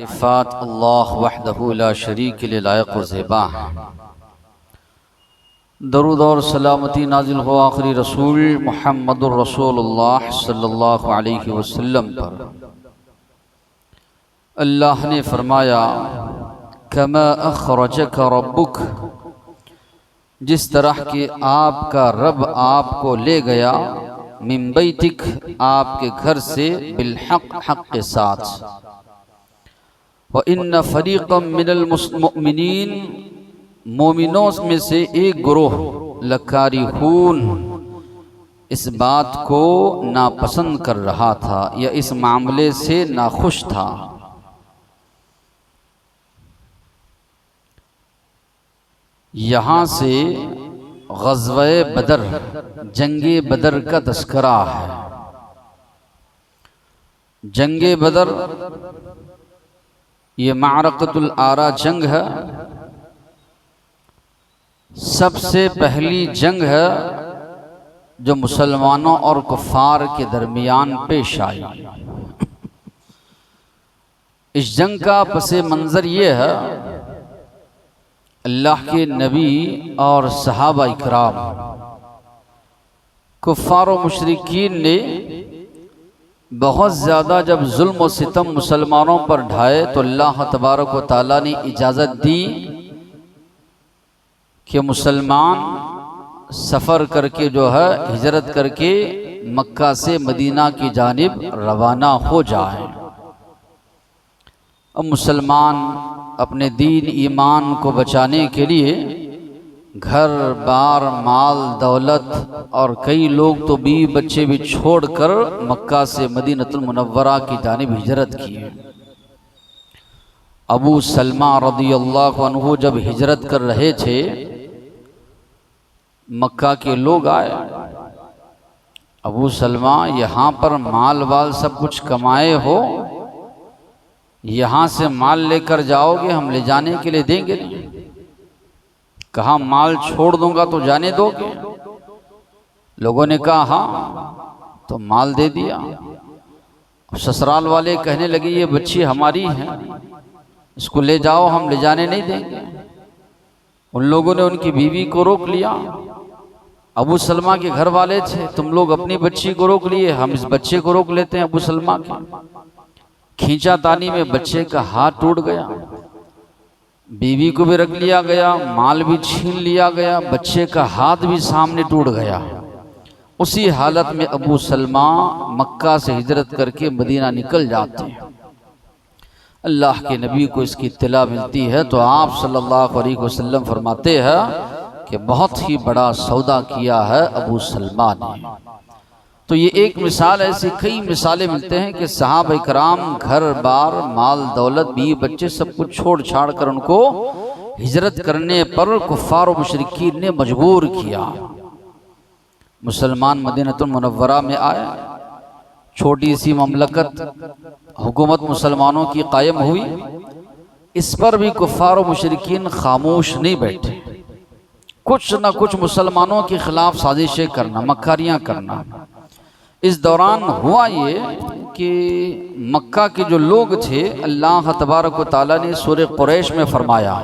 इफ़ात अल्लाह वहदहु ला शरीक लह लायक व ज़ेबा। दरूद और सलामती नाजिल हो आखिरी रसूल मुहम्मदुर रसूलुल्लाह सल्लल्लाहु अलैहि वसल्लम पर। अल्लाह ने फरमाया, कमा अखरजक रब्बुक, जिस तरह के आपका रब आपको ले गया, मिन बैतिक, आपके घर से, बिलहक, हक के साथ, व इन्न फरीक़म मिनल मुमिनीन, मोमिनों में से एक गुरोह, लकारिहून, इस बात को नापसंद कर रहा था या इस मामले से नाखुश था। यहाँ से ग़ज़वे बदर, जंगे बदर का तस्करा है। जंगे बदर ये मारकतुल आरा जंग है, सबसे पहली जंग है जो मुसलमानों और कुफ़ार के दरमियान पेश आई। इस जंग का पसे मंज़र ये है, अल्लाह के नबी और सहाबा इकराम, कुफ़ार व मुशरिकीन ने बहुत ज़्यादा जब जुल्म व सितम मुसलमानों पर ढाए तो अल्लाह तबारक व तआला ने इजाज़त दी कि मुसलमान सफ़र करके जो है हिजरत करके मक्का से मदीना की जानिब रवाना हो जाएं। अब मुसलमान अपने दीन ईमान को बचाने के लिए घर बार, माल दौलत और कई लोग तो बीवी बच्चे भी छोड़कर मक्का से मदीनतुल मुनव्वरा की जानिब हिजरत किए। अबू सलमा रज़ियल्लाहु अन्हु जब हिजरत कर रहे थे, मक्का के लोग आए, अबू सलमा यहाँ पर माल वाल सब कुछ कमाए हो, यहाँ से माल लेकर जाओगे, हम ले जाने के लिए देंगे नहीं। कहा माल छोड़ दूंगा तो जाने दोगे? लोगों ने कहा हाँ, तो माल दे दिया। ससुराल वाले कहने लगे ये बच्ची हमारी है, इसको ले जाओ, हम ले जाने नहीं देंगे। उन लोगों ने उनकी बीवी को रोक लिया। अबू सलमा के घर वाले थे, तुम लोग अपनी बच्ची को रोक लिए, हम इस बच्चे को रोक लेते हैं। अबू सलमा के खींचा तानी में बच्चे का हाथ टूट गया, बीवी को भी रख लिया गया, माल भी छीन लिया गया, बच्चे का हाथ भी सामने टूट गया। उसी हालत में अबू सलमा मक्का से हिजरत करके मदीना निकल जाते हैं। अल्लाह के नबी को इसकी इत्तला मिलती है तो आप सल्लल्लाहु अलैहि वसल्लम फरमाते हैं कि बहुत ही बड़ा सौदा किया है अबू सलमा ने। तो ये एक मिसाल, ऐसी कई मिसालें मिलते हैं कि सहाबा इकराम घर बार, माल दौलत, बीवी बच्चे सब कुछ छोड़ छाड़ कर उनको हिजरत करने पर कुफ़ार व मुशरिकीन ने मजबूर किया। मुसलमान मदीनतुल मुनव्वरा में आए, छोटी सी ममलकत, हुकूमत मुसलमानों की कायम हुई। इस पर भी कुफ़ार व मुशरिकीन खामोश नहीं बैठे, कुछ न कुछ मुसलमानों के खिलाफ साजिशें करना, मक्कारियाँ करना। इस दौरान हुआ ये कि मक्का के जो लोग थे, अल्लाह तबारक व तआला ने सूरह कुरैश में फरमाया,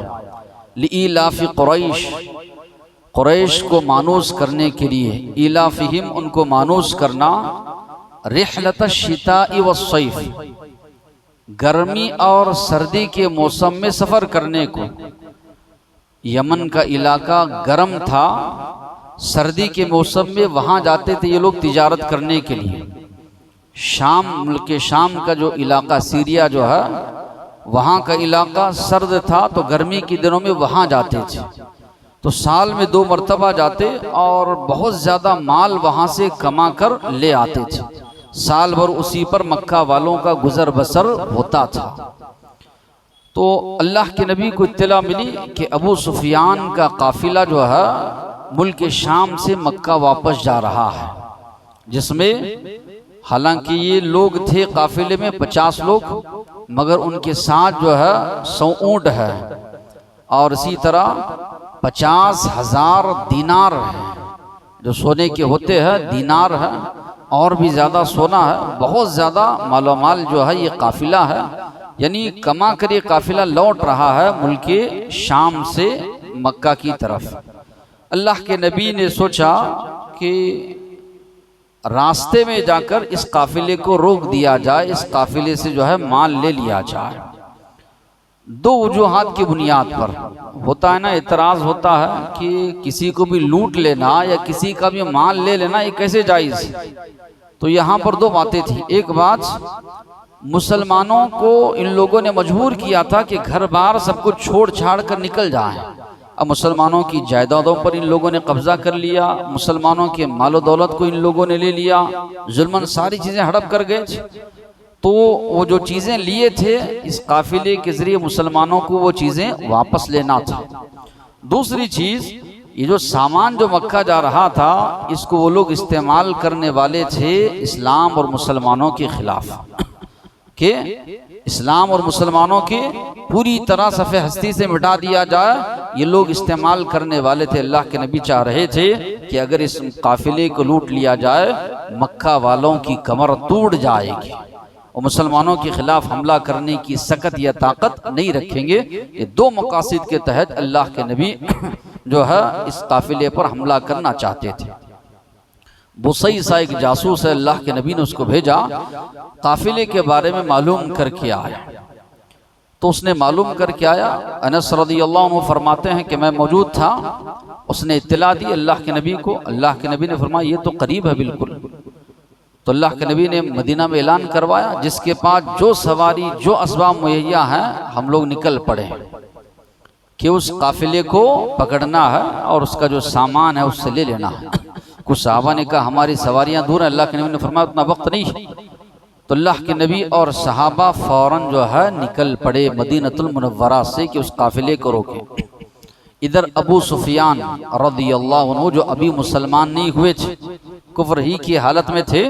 लिईलाफि कुरैश, कुरैश को मानूस करने के लिए, इलाफिहिम, उनको मानूस करना, रिहलत शिताई व सैफ, गर्मी और सर्दी के मौसम में सफ़र करने को। यमन का इलाका गर्म था, सर्दी के मौसम में वहाँ जाते थे ये लोग तिजारत करने के लिए। शाम, मुल्क शाम का जो इलाका, सीरिया जो है, वहाँ का इलाका सर्द था तो गर्मी के दिनों में वहाँ जाते थे। तो साल में 2 मरतबा जाते और बहुत ज़्यादा माल वहाँ से कमा कर ले आते थे। साल भर उसी पर मक्का वालों का गुजर बसर होता था। तो अल्लाह के नबी को इत्तला मिली कि अबू सुफियान का काफिला जो है मुल्क शाम से मक्का वापस जा रहा है, जिसमें हालांकि ये लोग थे काफिले में 50 लोग, मगर उनके साथ जो है 100 ऊँट है और इसी तरह 50,000 दीनार है, जो सोने के होते हैं दीनार है, और भी ज़्यादा सोना है, बहुत ज़्यादा मालोमाल जो है ये काफिला है। यानी कमा कर ये काफिला लौट रहा है मुल्के शाम से मक्का की तरफ। अल्लाह के नबी ने सोचा कि रास्ते में जाकर इस काफिले को रोक दिया जाए, इस काफिले से जो है माल ले लिया जाए। दो वजूहात की बुनियाद पर होता है ना, एतराज़ होता है कि किसी को भी लूट लेना या किसी का भी माल ले लेना ये कैसे जायज़। तो यहाँ पर दो बातें थी। एक बात, मुसलमानों को इन लोगों ने मजबूर किया था कि घर बार सब कुछ छोड़ छाड़ कर निकल जाएं। अब मुसलमानों की जायदादों पर इन लोगों ने कब्जा कर लिया, मुसलमानों के मालो दौलत को इन लोगों ने ले लिया, जुल्मन सारी चीज़ें हड़प कर गए। तो वो जो चीज़ें लिए थे इस काफिले के ज़रिए मुसलमानों को वो चीज़ें वापस लेना था। दूसरी चीज़, ये जो सामान जो मक्का जा रहा था इसको वो लोग इस्तेमाल करने वाले थे इस्लाम और मुसलमानों के खिलाफ, कि इस्लाम और मुसलमानों के पूरी तरह सफ़े हस्ती से मिटा दिया जाए, ये लोग इस्तेमाल करने वाले थे। अल्लाह के नबी चाह रहे थे कि अगर इस काफिले को लूट लिया जाए मक्का वालों की कमर टूट जाएगी और मुसलमानों के खिलाफ हमला करने की सकत या ताकत नहीं रखेंगे। ये दो मकासद के तहत अल्लाह के नबी जो है इस काफिले पर हमला करना चाहते थे। बुसई सा एक जासूस है, अल्लाह के नबी ने उसको भेजा, काफिले के बारे में मालूम करके आया। तो उसने मालूम करके आया। अनस रज़ियल्लाहु अन्हु फरमाते हैं कि मैं मौजूद था, उसने इत्तला दी अल्लाह के नबी को। अल्लाह के नबी ने फरमाया ये तो करीब है बिल्कुल। तो अल्लाह के नबी ने मदीना में ऐलान करवाया, जिसके पास जो सवारी जो असबाब मुहैया हैं हम लोग निकल पड़े कि उस काफिले को पकड़ना है और उसका जो सामान है उससे ले लेना है। कुछ सहाबा ने कहा हमारी सवारियां दूर हैं। अल्लाह के नबी ने फरमाया उतना वक्त नहीं। तो अल्लाह के नबी और सहाबा फौरन जो है निकल पड़े मदीनतुल मुनव्वरा से कि उस काफिले को रोके। इधर अबू सुफियान रज़ियल्लाहु अन्हु जो अभी मुसलमान नहीं हुए थे, कुफ्र ही की हालत में थे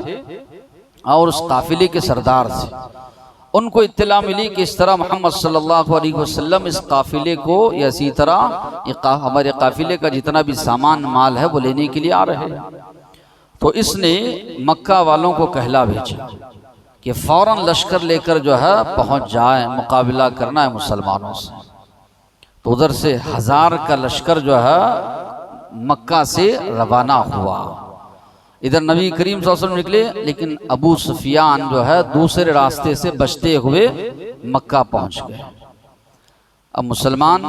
और उस काफिले के सरदार थे, उनको इत्तला मिली कि इस तरह मोहम्मद सल्लल्लाहु अलैहि वसल्लम इस काफिले को या इसी तरह हमारे काफिले का जितना भी सामान माल है वो लेने के लिए आ रहे हैं। तो इसने मक्का वालों को कहला भेजा कि फौरन लश्कर लेकर जो है पहुंच जाए, मुकाबला करना है मुसलमानों से। तो उधर से 1000 का लश्कर जो है मक्का से रवाना हुआ। इधर नबी करीम सल्लल्लाहु अलैहि वसल्लम निकले, लेकिन अबू सुफियान जो है दूसरे रास्ते से बचते हुए मक्का पहुंच गए। अब मुसलमान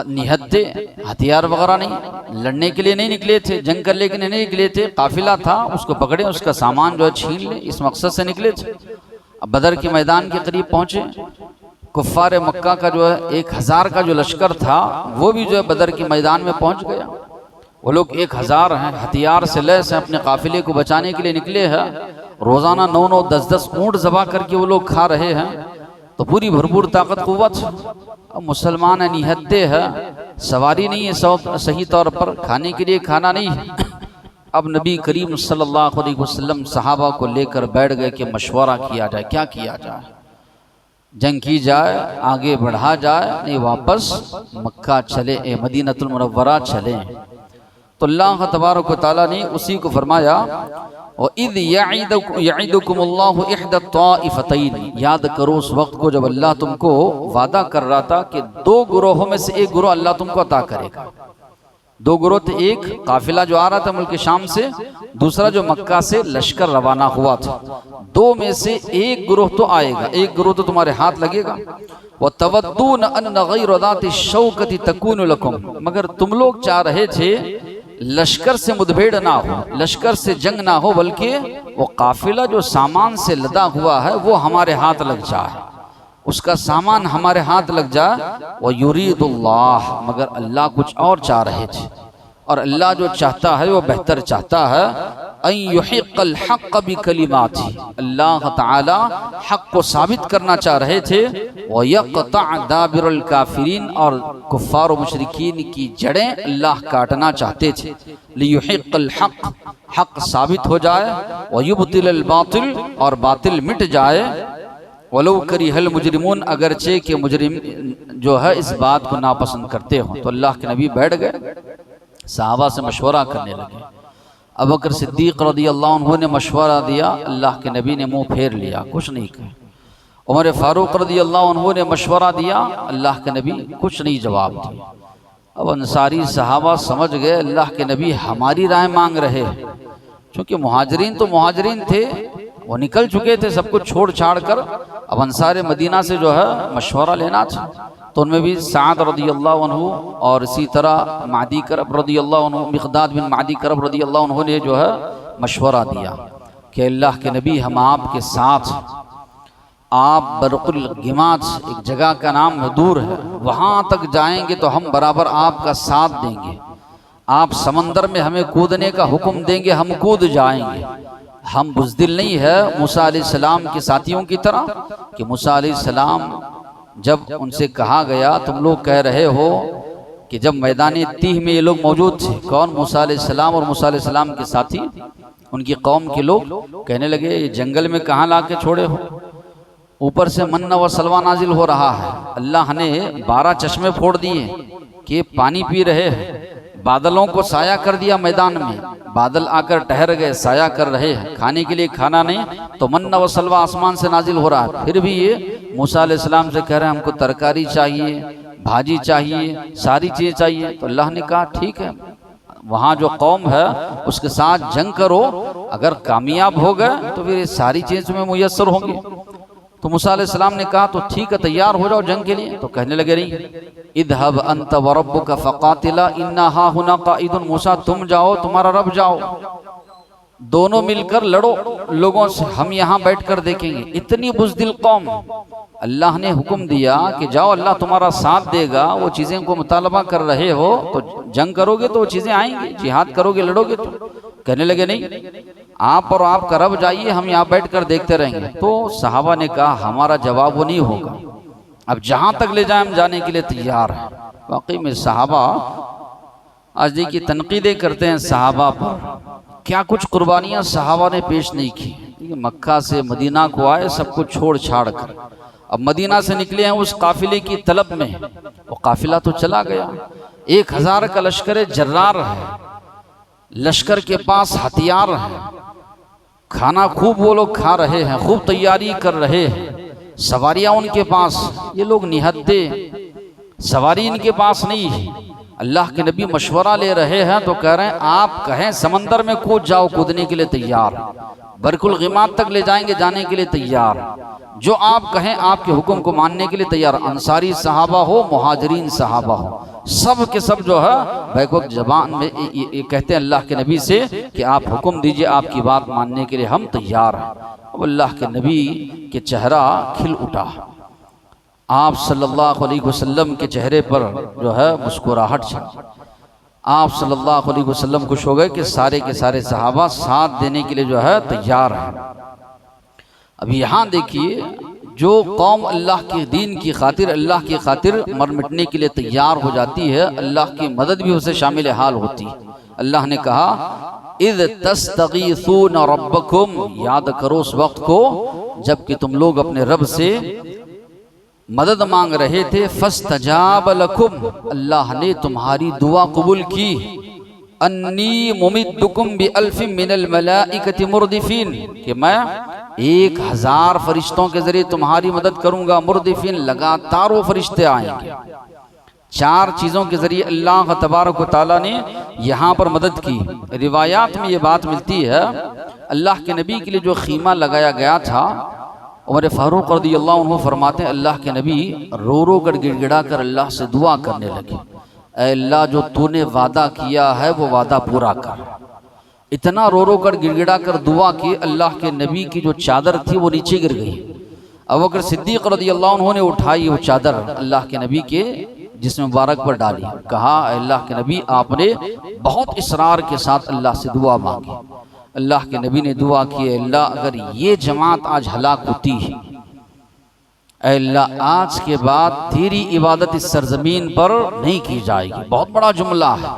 निहत्ते, हथियार वगैरह नहीं, लड़ने के लिए नहीं निकले थे, जंग करने के लिए नहीं निकले थे। काफिला था, उसको पकड़े, उसका सामान जो है छीन ले, इस मकसद से निकले थे। अब बदर के मैदान के करीब पहुंचे, कुफ्फार मक्का का जो है 1000 का जो लश्कर था वो भी जो है बदर के मैदान में पहुंच गया। वो लोग 1000 हैं, हथियार से लैस हैं, अपने काफिले को बचाने के लिए निकले हैं। रोजाना 9-9, 10-10 ऊँट ज़बा करके वो लोग खा रहे हैं। तो पूरी भरपूर ताकत कुव्वत। अब मुसलमान है, निहत्ते है, सवारी नहीं है सही तौर पर, खाने के लिए खाना नहीं है। अब नबी करीम सल्लल्लाहु अलैहि वसल्लम सहाबा को लेकर बैठ गए कि मशवरा किया जाए, क्या किया जाए, जंग की जाए, आगे बढ़ा जाए, नहीं वापस मक्का चले, मदीनतुल मुनव्वरा चले। तो अल्लाह तबारक व तआला ने उसी को फरमाया, और इद यईदुकुमुल्लाहु इहदा ताइफतैन, याद करो उस वक्त को जब अल्लाह तुमको वादा कर रहा था कि 2 गुरोहों में से एक गुरोह अल्लाह तुमको अता करेगा। 2 गुरोह थे, एक काफिला जो आ रहा था मुल्क शाम से, दूसरा जो मक्का से लश्कर रवाना हुआ था। 2 में से एक गुरोह तो आएगा, एक गुरोह तो तुम्हारे हाथ लगेगा। व तवद्दून अन्न गैर ज़ाति शौकति तकूनु लकुम, मगर तुम लोग चाह रहे थे लश्कर से मुठभेड़ ना हो, लश्कर से जंग ना हो, बल्कि वो काफिला जो सामान से लदा हुआ है वो हमारे हाथ लग जाए, उसका सामान हमारे हाथ लग जाए। वो युरीदुल्लाह, मगर अल्लाह कुछ और चाह रहे थे, और अल्लाह जो चाहता है वो बेहतर चाहता है। अन युहिqqल हक़्क़ बिकलिमाति, अल्लाह ताला हक़ को साबित करना चाह रहे थे। व यक़तअ दाबिरल काफिरीन, और कुफ्फार व मुशरिकीन की जड़ें अल्लाह काटना चाहते थे। लियुहिqqल हक़्क़, हक़ साबित हो जाए। व युब्तिलल बातिल, और बातिल मिट जाए। वलौ करिहल मुजरिमून, अगरचे के मुजरिम जो है इस बात को नापसंद करते हो। तो अल्लाह के नबी बैठ गए, सहाबा से मशवरा करने लगे। अबू बकर सिद्दीक़ रज़ियल्लाहु अन्हु ने मशवरा दिया, अल्लाह के नबी ने मुंह फेर लिया, कुछ नहीं कहा। उमर फारूक रज़ी अल्लाह अन्हु ने मशवरा दिया, अल्लाह के नबी कुछ नहीं जवाब दिया। अब अंसारी सहाबा समझ गए अल्लाह के नबी हमारी राय मांग रहे, क्योंकि मुहाजिरीन तो मुहाजिरीन थे, वो निकल चुके थे सब कुछ छोड़ छाड़ कर। अब अंसार मदीना से जो है मशवरा लेना था, तो उनमें भी साद रज़ी अल्लाह अन्हु और इसी तरह मादी करब रज़ी अल्लाह अन्हु, मिक़दाद बिन मादी करब रज़ी अल्लाह अन्हु ने जो है मशवरा दिया कि अल्लाह के नबी हम आपके साथ, आप बरकुल गिमात एक जगह का नाम दूर है, वहाँ तक जाएंगे तो हम बराबर आपका साथ देंगे। आप समंदर में हमें कूदने का हुक्म देंगे, हम कूद जाएंगे। हम बुज़दिल नहीं है मूसा अलैहिस्सलाम के साथियों की तरह कि मूसा अलैहिस्सलाम जब उनसे कहा गया तुम लोग कह रहे हो कि जब मैदान तीह में ये लोग मौजूद थे, कौन, मूसा अलैहिस्सलाम और मूसा अलैहिस्सलाम के साथी, उनकी कौम के लोग कहने लगे ये जंगल में कहाँ ला के छोड़े हो, ऊपर से मन्ना व सलवा नाजिल हो रहा है, अल्लाह ने 12 चश्मे फोड़ दिए कि पानी पी रहे हैं, बादलों को साया कर दिया मैदान में, बादल आकर ठहर गए, साया कर रहे हैं, खाने के लिए खाना नहीं, तो मन्ना व सलवा आसमान से नाजिल हो रहा है। फिर भी ये मूसा अलैहिस्सलाम से कह रहे हैं हमको तरकारी चाहिए, भाजी चाहिए, सारी चीज़ चाहिए। तो अल्लाह ने कहा ठीक है, वहाँ जो कौम है उसके साथ जंग करो, अगर कामयाब हो गए तो फिर ये सारी चीज़ तुम्हें मुयस्सर होंगी। तो मूसा अलैहिस्सलाम ने कहा तो ठीक है, तैयार हो जाओ जंग के लिए। तो कहने लगे नहीं, इधहब अंत व रब्बुका फकातिला इन्ना हाहुना काइदुन, मूसा तुम जाओ, तुम्हारा रब जाओ, दोनों मिलकर लड़ो लोगों से, हम यहाँ बैठकर देखेंगे। इतनी बुज़दिल कौम, अल्लाह ने हुक्म दिया कि जाओ, अल्लाह तुम्हारा साथ देगा, वो चीज़ें को मुतालबा कर रहे हो तो जंग करोगे तो वो चीज़ें आएंगी, जिहाद करोगे, लड़ोगे तो। कहने लगे नहीं, आप और आपका रब जाइए, हम यहाँ बैठ कर देखते रहेंगे। तो सहाबा ने कहा हमारा जवाब वो नहीं होगा, अब जहाँ तक ले जाए हम जाने के लिए तैयार हैं। वाकई में सहाबा आज देखिए तनकीदें करते हैं सहाबा पर, क्या कुछ कुर्बानियाँ सहाबा ने पेश नहीं की। मक्का से मदीना को आए सब कुछ छोड़ छाड़ कर, अब मदीना से निकले हैं उस काफिले की तलब में, वो काफिला तो चला गया, 1000 का लश्कर जर्रार है, लश्कर के पास हथियार है, खाना खूब वो लोग खा रहे हैं, खूब तैयारी कर रहे हैं, सवारियां उनके पास, ये लोग निहत्ते, सवारी इनके पास नहीं है। अल्लाह के नबी मशवरा ले रहे हैं तो कह रहे हैं आप कहें समंदर में कूद जाओ, कूदने के लिए तैयार, बरकुल गिमात तक ले जाएंगे जाने के लिए तैयार, जो आप कहें आपके हुक्म को मानने के लिए तैयार। अंसारी सहाबा हो, मुहाजिरीन सहाबा हो, सब के सब जो है बैक वक्त जबान में ये कहते हैं अल्लाह के नबी से कि आप हुक्म दीजिए, आपकी बात मानने के लिए हम तैयार हैं। अब अल्लाह के नबी के चेहरा खिल उठा, आप सल्लल्लाहु अलैहि वसल्लम के चेहरे पर जो है मुस्कुराहट छा, आप सल्लल्लाहु अलैहि वसल्लम खुश हो गए कि सारे के सारे सहाबा साथ देने के लिए जो है तैयार हैं। अब यहाँ देखिए, जो कौम अल्लाह के दीन की खातिर, अल्लाह की खातिर मर मिटने के लिए तैयार हो जाती है, अल्लाह की मदद भी उसे शामिल हाल होती है। अल्लाह ने कहा इज़ तस्तगीसून रब्बकुम, याद करो उस वक्त को जबकि तुम लोग अपने रब से मदद मांग रहे थे, फस्तजाब लकुम, अल्लाह ने तुम्हारी दुआ कबूल की, अन्नी मुमिद्दुकुम बिअल्फिन मिनल मलाइकति मुर्दिफीन, कि मैं 1000 फरिश्तों के जरिए तुम्हारी मदद करूंगा। मुर्दिफीन, लगातार वो फरिश्ते आएंगे। 4 चीज़ों के जरिए अल्लाह तबारक व तआला ने यहाँ पर मदद की। रिवायात में ये बात मिलती है, अल्लाह के नबी के लिए जो खीमा लगाया गया था, उमर फारूक रज़ियल्लाहु अन्हु फरमाते हैं अल्लाह के नबी रो रो कर गिड़गिड़ा कर अल्लाह से दुआ करने लगे, ऐ अल्लाह जो तूने वादा किया है वो वादा पूरा कर। इतना रो रो कर गिड़गिड़ा कर दुआ की, अल्लाह के नबी की जो चादर थी वो नीचे गिर गई। अबू बकर सिद्दीक़ रज़ियल्लाहु अन्हु ने उठाई वो चादर अल्लाह के नबी के जिस्म मुबारक पर डाली, कहा अल्लाह के नबी आपने बहुत इसरार के साथ अल्लाह से दुआ मांगी। अल्लाह के नबी ने दुआ की, अल्लाह अगर ये जमात आज हलाक होती है, अल्लाह आज के बाद तेरी इबादत इस सरजमीन पर नहीं की जाएगी। बहुत बड़ा जुमला है,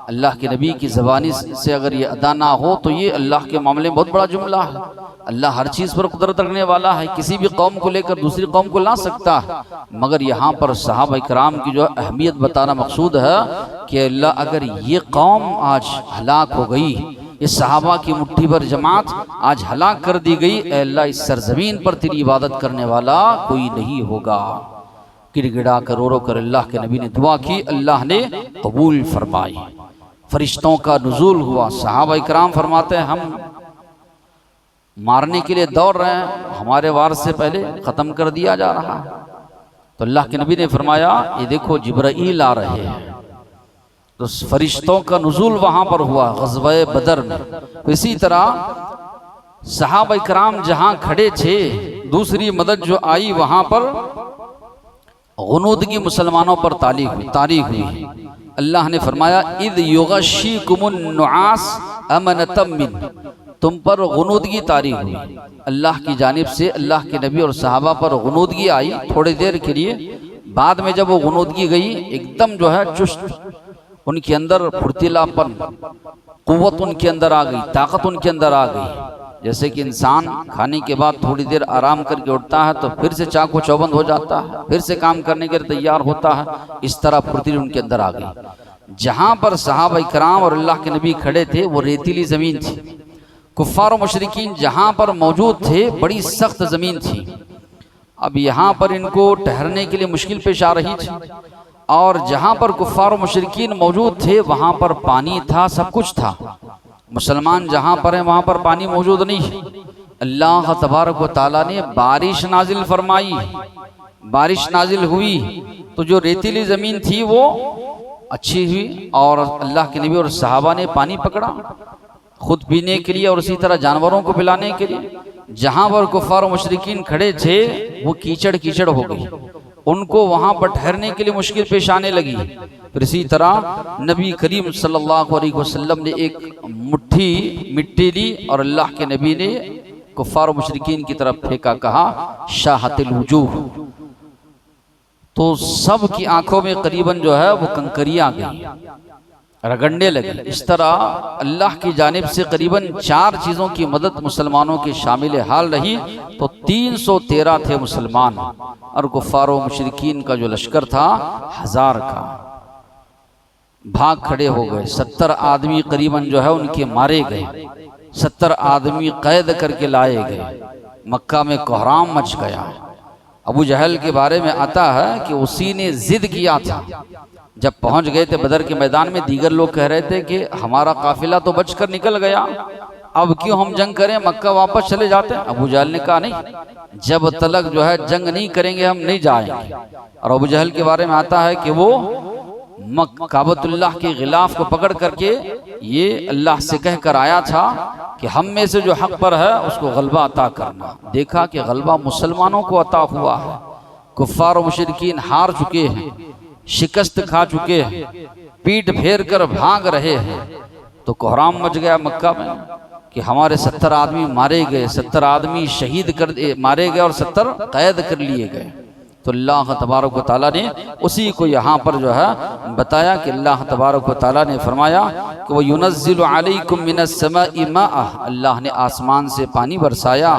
अल्लाह के नबी की ज़बानी से अगर ये अदा ना हो तो ये अल्लाह के मामले में बहुत बड़ा जुमला है। अल्लाह हर चीज़ पर कुदरत रखने वाला है, किसी भी कौम को लेकर दूसरी कौम को ला सकता है, मगर यहाँ पर सहाबा इकराम की जो अहमियत बताना मकसूद है कि अल्लाह अगर ये कौम आज हलाक हो गई ये सहाबा की मुट्ठी भर जमात आज हलाक कर दी गई। ऐ अल्लाह, इस सरजमीन पर तेरी इबादत करने वाला कोई नहीं होगा। गिड़गिड़ा कर रो रो कर अल्लाह के नबी ने दुआ की, अल्लाह ने कबूल फरमाई। फरिश्तों का नुज़ूल हुआ। सहाबा इकराम फरमाते हैं हम मारने के लिए दौड़ रहे हैं, हमारे वार से पहले ख़त्म कर दिया जा रहा है। तो अल्लाह के नबी ने फरमाया, ये देखो जिब्राईल आ रहे हैं। तो फरिश्तों का नुज़ूल वहाँ पर हुआ ग़ज़वा बदर में। तो इसी तरह सहाबा इकराम जहाँ खड़े थे, दूसरी मदद जो आई वहाँ पर गुनूदगी मुसलमानों पर तारी हुई। अल्लाह ने फरमाया, इद युग़श्शिकुमुन नुआस अमनतम मिन, तुम पर गुनूदगी तारी हुई। अल्लाह की जानिब से अल्लाह के नबी और सहाबा पर गुनूदगी आई थोड़ी देर के लिए। बाद में जब वो गुनूदगी गई, एकदम जो है चुस्त, उनके अंदर फुर्तीलापन, कुव्वत उनके अंदर आ गई, ताकत उनके अंदर आ गई। जैसे कि इंसान खाने के बाद थोड़ी देर आराम करके उठता है तो फिर से चाकू चौबंद हो जाता है, फिर से काम करने के लिए तैयार होता है, इस तरह फुर्तीली उनके अंदर आ गई। जहाँ पर सहाबा इकराम और अल्लाह के नबी खड़े थे वो रेतीली ज़मीन थी। कुफ्फार और मुशरिकीन जहाँ पर मौजूद थे बड़ी सख्त ज़मीन थी। अब यहाँ पर इनको ठहरने के लिए मुश्किल पेश आ रही थी। और जहाँ पर कुफ्फार और मुशरिकीन मौजूद थे वहाँ पर पानी था, सब कुछ था। मुसलमान जहाँ पर हैं वहाँ पर पानी मौजूद नहीं है। अल्लाह तबारक व तआला ने बारिश नाजिल फरमाई, बारिश नाजिल हुई तो जो रेतीली ज़मीन थी वो अच्छी हुई और अल्लाह के नबी और सहाबा ने पानी पकड़ा खुद पीने के लिए और उसी तरह जानवरों को पिलाने के लिए। जहाँ पर कुफ्फार और मुशरिकीन खड़े थे वो कीचड़ कीचड़ हो गई, उनको वहाँ पर ठहरने के लिए मुश्किल पेश आने लगी। फिर इसी तरह नबी करीम सल्लल्लाहु अलैहि वसल्लम ने एक मुट्ठी मिट्टी ली और अल्लाह के नबी ने कुफ्फार और मुशरिकीन की तरफ फेंका, कहा शाहतिल वजूह। तो सब की आंखों में करीबन जो है वो कंकरियां गई, रगड़ने लगे। इस तरह अल्लाह की जानिब से करीबन 4 चीज़ों की मदद मुसलमानों के शामिल हाल रही। तो 313 थे मुसलमान और कुफ्फार व मुशरिकीन का जो लश्कर था 1000 का भाग खड़े हो गए। 70 आदमी करीबन जो है उनके मारे गए, 70 आदमी कैद करके लाए गए। मक्का में कोहराम मच गया। अबू जहल के बारे में आता है कि उसी ने जिद किया था। जब पहुंच गए थे बदर के मैदान में, दीगर लोग कह रहे थे कि हमारा काफिला तो बचकर निकल गया, अब क्यों हम जंग करें, मक्का वापस चले जाते हैं। अबू जहल ने कहा नहीं, जब तलक जो है जंग नहीं करेंगे हम नहीं जाएंगे। और अबू जहल के बारे में आता है कि वो काबतुल्लाह के गिलाफ को पकड़ करके ये अल्लाह से कह कर आया था कि हम में से जो हक पर है उसको गलबा अता करना। देखा कि गलबा मुसलमानों को अता हुआ है, कुफ्फार और मुशरिकीन हार चुके हैं, शिकस्त खा चुके हैं, पीठ फेर कर भाग रहे हैं। तो कोहराम मच गया मक्का में कि हमारे 70 आदमी मारे गए, 70 आदमी शहीद कर मारे गए और 70 कैद कर लिए गए। तो अल्लाह तबारक व तआला ने उसी को यहाँ पर जो है बताया कि अल्लाह तबारक व तआला ने फरमाया कि वो युनज़्ज़िलु अलैकुम मिनस समाई माअ, अल्लाह ने आसमान से पानी बरसाया,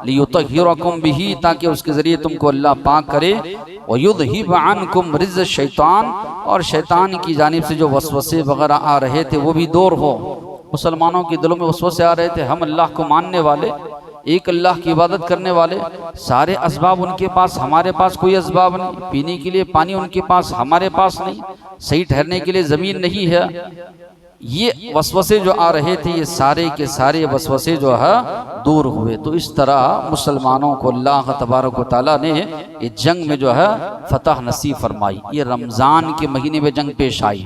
लियुतहिरकुम बिही, ताकि उसके ज़रिए तुमको अल्लाह पाक करे, व युज़हिब अन्कुम रिज्ज़ शैतान, और शैतान की जानिब से जो वसवसे वगैरह आ रहे थे वो भी दूर हो। मुसलमानों के दिलों में वसवसे आ रहे थे, हम अल्लाह को मानने वाले, एक अल्लाह की इबादत करने वाले, सारे असबाब उनके पास, हमारे पास कोई असबाब नहीं, पीने के लिए पानी उनके पास, हमारे पास नहीं, सही ठहरने के लिए ज़मीन नहीं है। ये वसवसे जो आ रहे थे ये सारे के सारे वसवसे जो है दूर हुए। तो इस तरह मुसलमानों को अल्लाह तबारक व तआला ने ये जंग में जो है फतह नसीब फरमाई। ये रमज़ान के महीने में जंग पेश आई,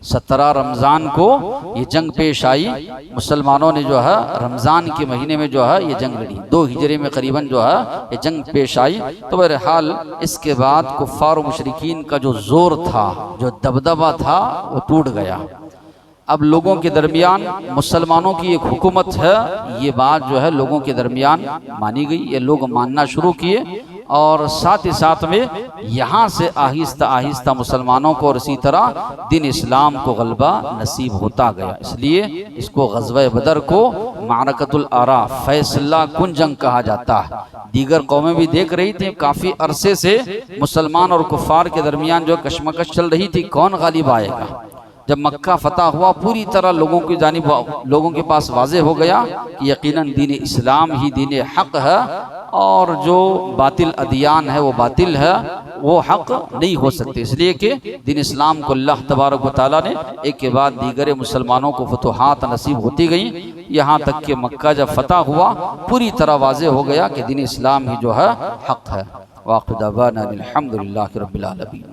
17 रमज़ान को ये जंग पेश आई। मुसलमानों ने जो है रमज़ान के महीने में जो है ये जंग लड़ी, 2 हिजरे में करीबन जो है ये जंग पेश आई। तो बहरहाल इसके बाद कुफ्फार व मुशरिकीन का जो जोर था, जो दबदबा था, वो टूट गया। अब लोगों के दरमियान मुसलमानों की एक हुकूमत है, ये बात जो है लोगों के दरमियान मानी गई, ये लोग मानना शुरू किए और साथ ही साथ में यहाँ से आहिस्ता आहिस्ता मुसलमानों को और इसी तरह दिन इस्लाम को गलबा नसीब होता गया। इसलिए इसको ग़ज़वा बदर को मारकतुल आरा, फैसला कुन जंग कहा जाता है। दीगर कौमें भी देख रही थी, काफ़ी अरसे से मुसलमान और कुफ़ार के दरमियान जो कशमकश चल रही थी, कौन गालिब आएगा। जब मक्का फतह हुआ पूरी तरह लोगों की जानिब लोगों के पास वाज़े हो गया कि यकीनन दीन इस्लाम ही दीन हक़ है और जो बातिल अदियान है वो बातिल है, वो हक़ नहीं हो सकते। इसलिए कि दीन इस्लाम को अल्लाह तबारक व तआला ने एक के बाद दीगर मुसलमानों को फतुहात नसीब होती गई, यहाँ तक कि मक्का जब फतह हुआ पूरी तरह वाज़े हो गया कि दीन इस्लाम ही जो है हक़ है। वाक़िअ दावाना अनिल हम्दुलिल्लाहि रब्बिल आलमीन।